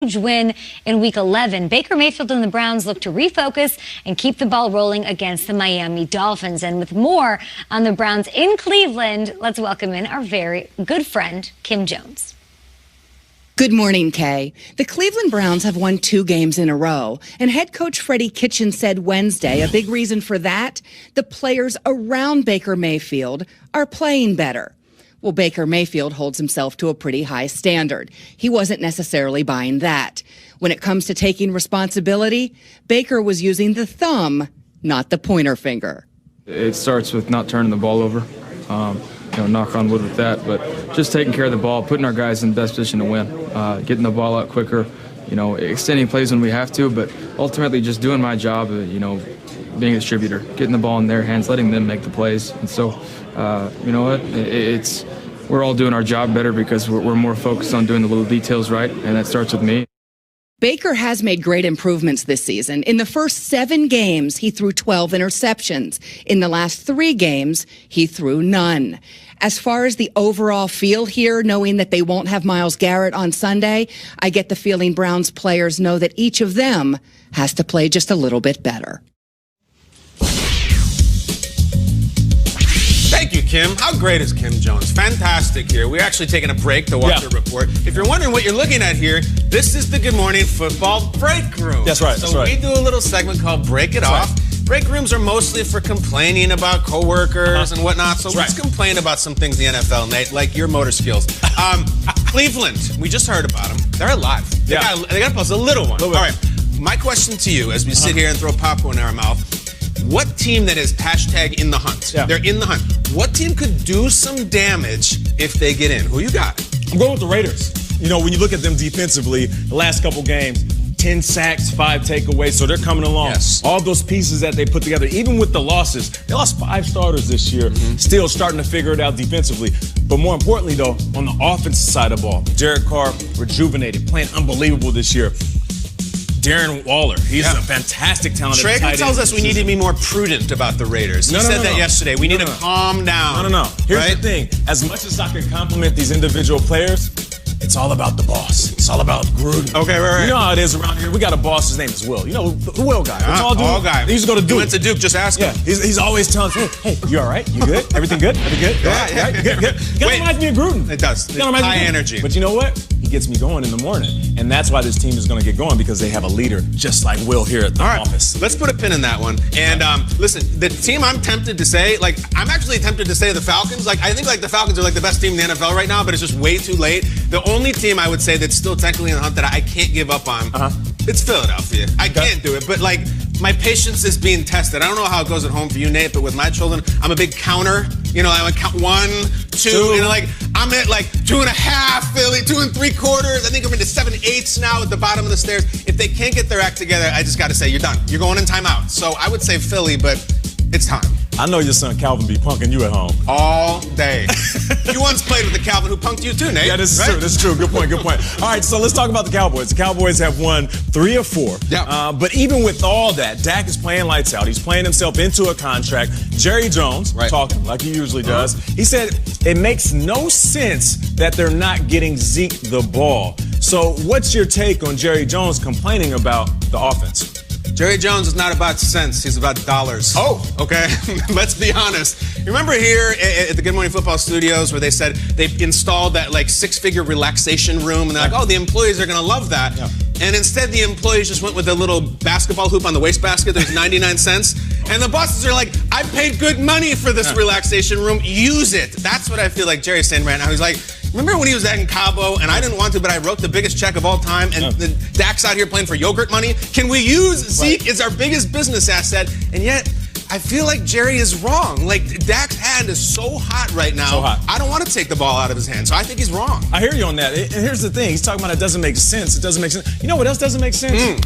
huge win in Week 11. Baker Mayfield and the Browns look to refocus and keep the ball rolling against the Miami Dolphins. And with more on the Browns in Cleveland, let's welcome in our very good friend, Kim Jones. Good morning, Kay. The Cleveland Browns have won 2 games in a row, and head coach Freddie Kitchen said Wednesday a big reason for that, the players around Baker Mayfield are playing better. Well, Baker Mayfield holds himself to a pretty high standard. He wasn't necessarily buying that. When it comes to taking responsibility, Baker was using the thumb, not the pointer finger. It starts with not turning the ball over. Knock on wood with that, but just taking care of the ball, putting our guys in the best position to win, getting the ball out quicker, extending plays when we have to, but ultimately just doing my job, being a distributor, getting the ball in their hands, letting them make the plays. And so, you know what, we're all doing our job better because we're more focused on doing the little details right, and that starts with me. Baker has made great improvements this season. In the first 7 games, he threw 12 interceptions. In the last 3 games, he threw none. As far as the overall feel here, knowing that they won't have Myles Garrett on Sunday, I get the feeling Browns players know that each of them has to play just a little bit better. Thank you, Kim. How great is Kim Jones? Fantastic here. We're actually taking a break to watch the report. If you're wondering what you're looking at here, this is the Good Morning Football Break Room. That's right. So we do a little segment called Break It Off. Break rooms are mostly for complaining about coworkers and whatnot. So let's complain about some things in the NFL, Nate, like your motor skills. Cleveland, we just heard about them. They're alive. They got plus a little one. All right. My question to you as we sit here and throw popcorn in our mouth. What team that is hashtag in the hunt? Yeah. They're in the hunt. What team could do some damage if they get in? Who you got? I'm going with the Raiders. When you look at them defensively, the last couple games, 10 sacks, 5 takeaways, so they're coming along. Yes. All those pieces that they put together, even with the losses, they lost 5 starters this year, still starting to figure it out defensively. But more importantly, though, on the offensive side of the ball, Derek Carr rejuvenated, playing unbelievable this year. Darren Waller, he's a fantastic talent. Traeger tells us we need to be more prudent about the Raiders. He said that yesterday. We need to calm down. No. Here's the thing. As much as I can compliment these individual players, it's all about the boss. It's all about Gruden. Okay, right. You know how it is around here. We got a boss. His name is Will. You know, the Will guy. What's all guy. He used to go to Duke. He went to Duke. Just ask him. He's always telling us, hey, you all right? You good? Everything good? Everything good? Yeah. Good. It reminds me of Gruden. It does. High energy. But you know what? He gets me going in the morning. And that's why this team is going to get going, because they have a leader just like Will here at the office. Let's put a pin in that one. And listen, the team I'm tempted to say, I'm actually tempted to say the Falcons. I think the Falcons are the best team in the NFL right now, but it's just way too late. The only team I would say that's still technically in the hunt that I can't give up on, it's Philadelphia. I can't do it, but my patience is being tested. I don't know how it goes at home for you, Nate, but with my children, I'm a big counter. I would count 1, 2, I'm at 2.5 Philly, 2 3/4. I think I'm into 7/8 now at the bottom of the stairs. If they can't get their act together, I just got to say, you're done. You're going in timeout. So I would say Philly, but it's time. I know your son Calvin be punking you at home. All day. You once played with the Calvin who punked you too, Nate. Yeah, this is true. This is true. Good point. All right, so let's talk about the Cowboys. The Cowboys have won 3 of 4. Yeah. But even with all that, Dak is playing lights out. He's playing himself into a contract. Jerry Jones, talking like he usually does, he said it makes no sense that they're not getting Zeke the ball. So what's your take on Jerry Jones complaining about the offense? Jerry Jones is not about sense. He's about dollars. Oh. Okay? Let's be honest. You remember here at the Good Morning Football Studios where they said they've installed that 6-figure relaxation room, and they're the employees are going to love that. Yeah. And instead the employees just went with a little basketball hoop on the wastebasket. There's 99 cents. And the bosses are like, I paid good money for this relaxation room. Use it. That's what I feel like Jerry's saying right now. He's like, remember when he was in Cabo, and I didn't want to, but I wrote the biggest check of all time, and the Dak's out here playing for yogurt money? Can we use Zeke as our biggest business asset? And yet, I feel like Jerry is wrong. Dak's hand is so hot right now. So hot. I don't want to take the ball out of his hand, so I think he's wrong. I hear you on that. And here's the thing. He's talking about it doesn't make sense. It doesn't make sense. You know what else doesn't make sense?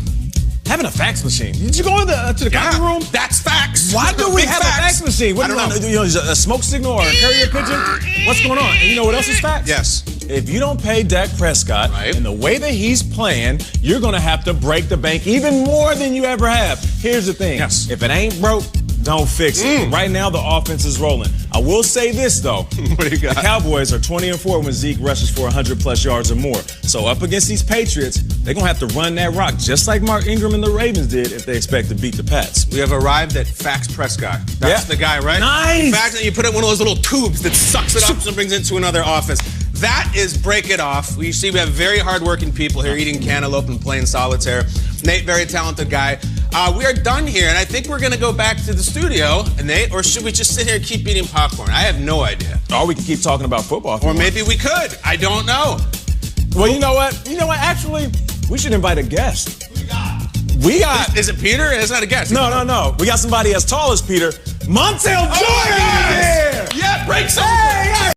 Having a fax machine. Did you go to the conference room? That's fax. Why do we have a fax machine? What, I don't know. A smoke signal or a carrier pigeon? What's going on? And you know what else is fax? Yes. If you don't pay Dak Prescott in the way that he's playing, you're going to have to break the bank even more than you ever have. Here's the thing. Yes. If it ain't broke, don't fix it. Right now, the offense is rolling. I will say this, though. What do you got? The Cowboys are 20-4 when Zeke rushes for 100-plus yards or more. So up against these Patriots, they're going to have to run that rock, just like Mark Ingram and the Ravens did if they expect to beat the Pats. We have arrived at Fax Prescott. That's the guy, right? Nice. Fax, and you put it in one of those little tubes that sucks it up and brings it into another office. That is Break It Off. You see, we have very hardworking people here eating cantaloupe and playing solitaire. Nate, very talented guy. We are done here, and I think we're going to go back to the studio, Nate, or should we just sit here and keep eating popcorn? I have no idea. Or we can keep talking about football. Or maybe we could. I don't know. Well, you know what? Actually, we should invite a guest. We got. Is it Peter? It's not a guest. No. We got somebody as tall as Peter. Montel Jordan is here! Yeah, break some. Hey!